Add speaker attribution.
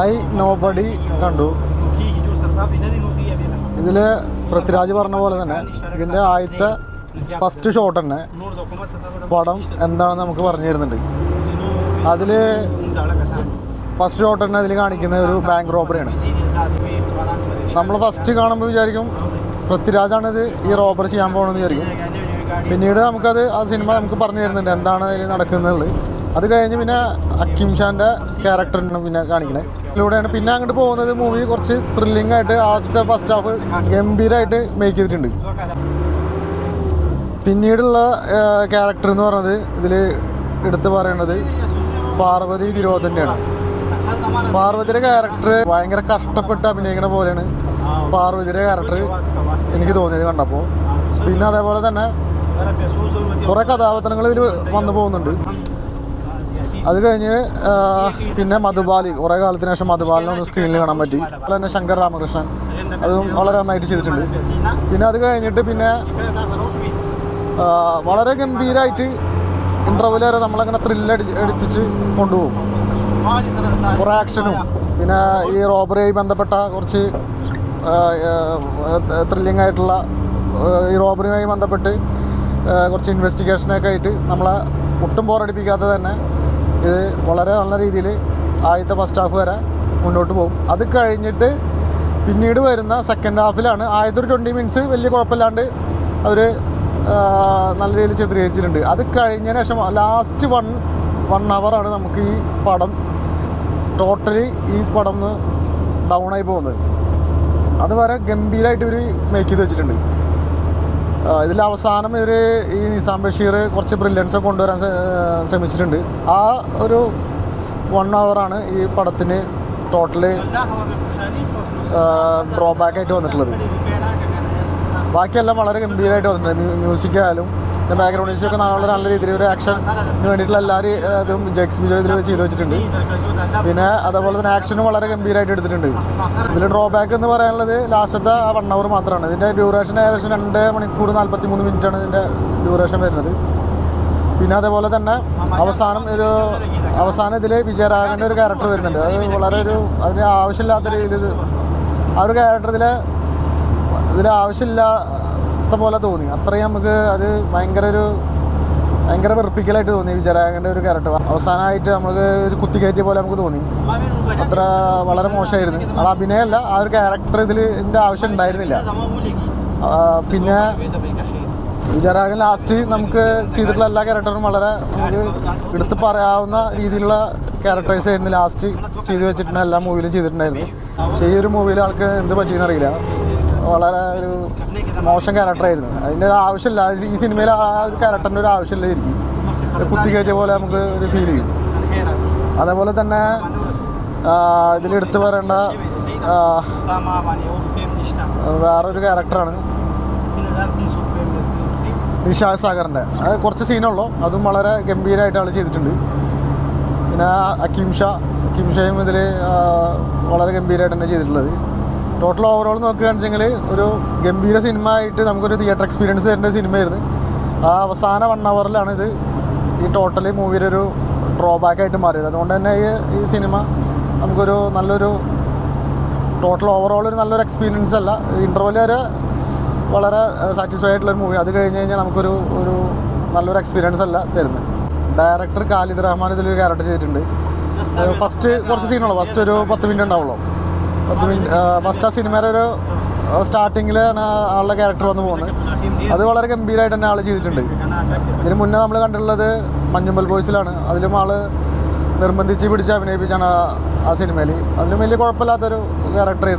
Speaker 1: I nobody കണ്ടു. ഇതിൽ പൃഥ്വിരാജ് പറഞ്ഞ പോലെ തന്നെ ഇതിൻ്റെ ആദ്യത്തെ ഫസ്റ്റ് ഷോട്ട് തന്നെ പടം എന്താണെന്ന് നമുക്ക് പറഞ്ഞു തരുന്നുണ്ട്. അതിൽ ഫസ്റ്റ് ഷോട്ട് തന്നെ അതിൽ കാണിക്കുന്ന ഒരു ബാങ്ക് റോബറിയാണ്. നമ്മൾ ഫസ്റ്റ് കാണുമ്പോൾ വിചാരിക്കും പൃഥ്വിരാജാണിത് ഈ റോബറി ചെയ്യാൻ പോകണമെന്ന് വിചാരിക്കും. പിന്നീട് നമുക്കത് ആ സിനിമ നമുക്ക് പറഞ്ഞു തരുന്നുണ്ട് എന്താണ് അതിൽ നടക്കുന്നത്. അത് കഴിഞ്ഞ് പിന്നെ അക്കിം ഷാൻ്റെ ക്യാരക്ടറിനാണ് പിന്നെ കാണിക്കുന്നത്. ഇതിലൂടെയാണ് പിന്നെ അങ്ങോട്ട് പോകുന്നത്. മൂവി കുറച്ച് ത്രില്ലിംഗ് ആയിട്ട് ആദ്യത്തെ ഫസ്റ്റ് ഹാഫ് ഗംഭീരമായിട്ട് മേക്ക് ചെയ്തിട്ടുണ്ട്. പിന്നീടുള്ള ക്യാരക്ടർ എന്ന് പറയുന്നത് ഇതിൽ എടുത്ത് പറയുന്നത് പാർവതി തിരുവോത്തൻ്റെയാണ്. പാർവതിയുടെ ക്യാരക്ടർ ഭയങ്കര കഷ്ടപ്പെട്ട് അഭിനയിക്കുന്ന പോലെയാണ് പാർവതിയുടെ ക്യാരക്ടർ എനിക്ക് തോന്നിയത് കണ്ടപ്പോൾ. പിന്നെ അതേപോലെ തന്നെ കുറേ കഥാപാത്രങ്ങൾ ഇതിൽ വന്നു പോകുന്നുണ്ട്. അത് കഴിഞ്ഞ് പിന്നെ മധുബാലി, കുറേ കാലത്തിന് ശേഷം മധുബാലിനെ ഒന്ന് സ്ക്രീനിൽ കാണാൻ പറ്റി. അതുപോലെ തന്നെ ശങ്കർ രാമകൃഷ്ണൻ, അതും വളരെ നന്നായിട്ട് ചെയ്തിട്ടുണ്ട്. പിന്നെ അത് കഴിഞ്ഞിട്ട് പിന്നെ വളരെ ഗംഭീരമായിട്ട് ഇൻ്റർവെൽ വരെ നമ്മളങ്ങനെ ത്രില്ലടിപ്പിച്ച് കൊണ്ടുപോകും. കുറേ ആക്ഷനും പിന്നെ ഈ റോബറിയായി ബന്ധപ്പെട്ട കുറച്ച് ത്രില്ലിംഗ് ആയിട്ടുള്ള ഈ റോബറിയുമായി ബന്ധപ്പെട്ട് കുറച്ച് ഇൻവെസ്റ്റിഗേഷനൊക്കെ ആയിട്ട് നമ്മളെ ഒട്ടും ബോറടിപ്പിക്കാതെ തന്നെ ഇത് വളരെ നല്ല രീതിയിൽ ആദ്യത്തെ ഫസ്റ്റ് ഹാഫ് വരെ മുന്നോട്ട് പോകും. അത് കഴിഞ്ഞിട്ട് പിന്നീട് വരുന്ന സെക്കൻഡ് ഹാഫിലാണ് ആദ്യത്തെ ഒരു 20 മിനിറ്റ്സ് വലിയ കുഴപ്പമില്ലാണ്ട് അവർ നല്ല രീതിയിൽ ചിത്രീകരിച്ചിട്ടുണ്ട്. അത് കഴിഞ്ഞതിന് ശേഷം ലാസ്റ്റ് വൺ ഹവറാണ് നമുക്ക് ഈ പടം ടോട്ടലി ഈ പടം ഡൗൺ ആയി പോകുന്നത്. അതുവരെ ഗംഭീരമായിട്ട് ഇവർ മേക്ക് ചെയ്ത് വെച്ചിട്ടുണ്ട്. ഇതിൽ അവസാനം ഇവർ ഈ നിസാം ബഷീർ കുറച്ച് ബ്രില്യൻസ് കൊണ്ടുവരാൻ ശ്രമിച്ചിട്ടുണ്ട്. ആ ഒരു 1 ഹവറാണ് ഈ പടത്തിന് ടോട്ടല് ഡ്രോബാക്കായിട്ട് വന്നിട്ടുള്ളത്. ബാക്കിയെല്ലാം വളരെ ഗംഭീരമായിട്ട് വന്നിട്ടുണ്ട്. മ്യൂസിക് ആയാലും പിന്നെ ബാക്ക്ഗ്രൗണ്ട് മ്യൂസിക്കൊക്കെ നല്ല രീതിയിൽ ഒരു ആക്ഷന് വേണ്ടിയിട്ടുള്ള എല്ലാവരും ഇതും ജെക്സ് ബിജോ ഇതിൽ ചെയ്ത് വെച്ചിട്ടുണ്ട്. പിന്നെ അതേപോലെ തന്നെ ആക്ഷനും വളരെ ഗംഭീരമായിട്ട് എടുത്തിട്ടുണ്ട്. ഇതിൽ ഡ്രോബാക്ക് എന്ന് പറയാനുള്ളത് ലാസ്റ്റത്തെ ആ 1 ഹവർ മാത്രമാണ്. ഇതിൻ്റെ ഡ്യൂറേഷൻ ഏകദേശം 2 മണിക്കൂർ 43 മിനിറ്റാണ് ഇതിൻ്റെ ഡ്യൂറേഷൻ വരുന്നത്. പിന്നെ അതേപോലെ തന്നെ അവസാനം ഇതിൽ വിജയരാഘവൻ്റെ ഒരു ക്യാരക്ടർ വരുന്നുണ്ട്. അത് വളരെ അതിന് ആവശ്യമില്ലാത്ത രീതിയിൽ ആ ഒരു ക്യാരക്ടർ ഇതിൽ ആവശ്യമില്ലാത്ത പോലെ തോന്നി. അത്രയും നമുക്ക് അത് ഭയങ്കര വെറുപ്പിക്കലായിട്ട് തോന്നി വിജയരാഘവൻ്റെ ഒരു ക്യാരക്ടർ. അവസാനമായിട്ട് നമുക്ക് ഒരു കുത്തിക്കയറ്റിയ പോലെ നമുക്ക് തോന്നി. അത്ര വളരെ മോശമായിരുന്നു. അത് അഭിനയമല്ല, ആ ഒരു ക്യാരക്ടർ ഇതിൻ്റെ ആവശ്യം ഉണ്ടായിരുന്നില്ല. പിന്നെ വിജയരാഘവൻ ലാസ്റ്റ് നമുക്ക് ചെയ്തിട്ടുള്ള എല്ലാ ക്യാരക്ടറും വളരെ നമുക്ക് എടുത്ത് പറയാവുന്ന രീതിയിലുള്ള ക്യാരക്ടേഴ്സ് ആയിരുന്നു ലാസ്റ്റ് ചെയ്ത് വെച്ചിട്ടുണ്ട്. എല്ലാ മൂവിയിലും ചെയ്തിട്ടുണ്ടായിരുന്നു. പക്ഷേ ഈ ഒരു മൂവിയിൽ ആൾക്ക് എന്ത് പറ്റിയെന്നറിയില്ല, വളരെ ഒരു മോശം ക്യാരക്ടറായിരുന്നു. അതിൻ്റെ ഒരു ആവശ്യമില്ല. ഈ സിനിമയിൽ ആ ഒരു ക്യാരക്ടറിൻ്റെ ഒരു ആവശ്യമില്ലായിരിക്കും. കുത്തിക്കയറ്റിയ പോലെ നമുക്ക് ഒരു ഫീൽ ചെയ്യും. അതേപോലെ തന്നെ ഇതിലെടുത്ത് പറയേണ്ട വേറൊരു ക്യാരക്ടറാണ് നിഷാദ് സാഗറിൻ്റെ. അത് കുറച്ച് സീനുള്ളൂ, അതും വളരെ ഗംഭീരമായിട്ട് ആൾ ചെയ്തിട്ടുണ്ട്. പിന്നെ അക്കിം ഷായും ഇതിൽ വളരെ ഗംഭീരമായിട്ട് തന്നെ ചെയ്തിട്ടുള്ളത്. ടോട്ടൽ ഓവറോൾ നോക്കുകയാണെന്ന് വെച്ചെങ്കിൽ ഒരു ഗംഭീര സിനിമ ആയിട്ട് നമുക്കൊരു തിയേറ്റർ എക്സ്പീരിയൻസ് തരേണ്ട സിനിമയായിരുന്നു. ആ അവസാന 1 ഹവറിലാണ് ഈ ടോട്ടലി മൂവിയുടെ ഒരു ഡ്രോബാക്കായിട്ട് മാറിയത്. അതുകൊണ്ട് തന്നെ ഈ സിനിമ നമുക്കൊരു നല്ലൊരു ടോട്ടൽ ഓവറോൾ ഒരു നല്ലൊരു എക്സ്പീരിയൻസ് അല്ല. ഇൻ്റർവെൽ വരെ വളരെ സാറ്റിസ്ഫൈ ആയിട്ടുള്ളൊരു മൂവി. അത് കഴിഞ്ഞ് കഴിഞ്ഞാൽ നമുക്കൊരു നല്ലൊരു എക്സ്പീരിയൻസ് അല്ല തരുന്നത്. ഡയറക്ടർ ഖാലിദ് റഹ്മാൻ ഇതിലൊരു ക്യാരക്ടർ ചെയ്തിട്ടുണ്ട്. ഫസ്റ്റ് കുറച്ച് സീനുള്ളൂ, ഫസ്റ്റ് ഒരു 10 മിനിറ്റ് ഉണ്ടാവുള്ളൂ. 10 മിനിറ്റ് ഫസ്റ്റ് ആ സിനിമയുടെ ഒരു സ്റ്റാർട്ടിങ്ങിലാണ് ആളുടെ ക്യാരക്ടർ വന്ന് പോകുന്നത്. അത് വളരെ ഗംഭീരമായിട്ട് തന്നെ ആൾ ചെയ്തിട്ടുണ്ട്. ഇതിന് മുന്നേ നമ്മൾ കണ്ടിട്ടുള്ളത് മഞ്ഞുമ്മൽ ബോയ്സിലാണ്. അതിലും ആൾ നിർബന്ധിച്ച് പിടിച്ച് അഭിനയിപ്പിച്ചാണ് ആ സിനിമയിൽ. അതിലും വലിയ കുഴപ്പമില്ലാത്തൊരു ക്യാരക്ടറായിരുന്നു.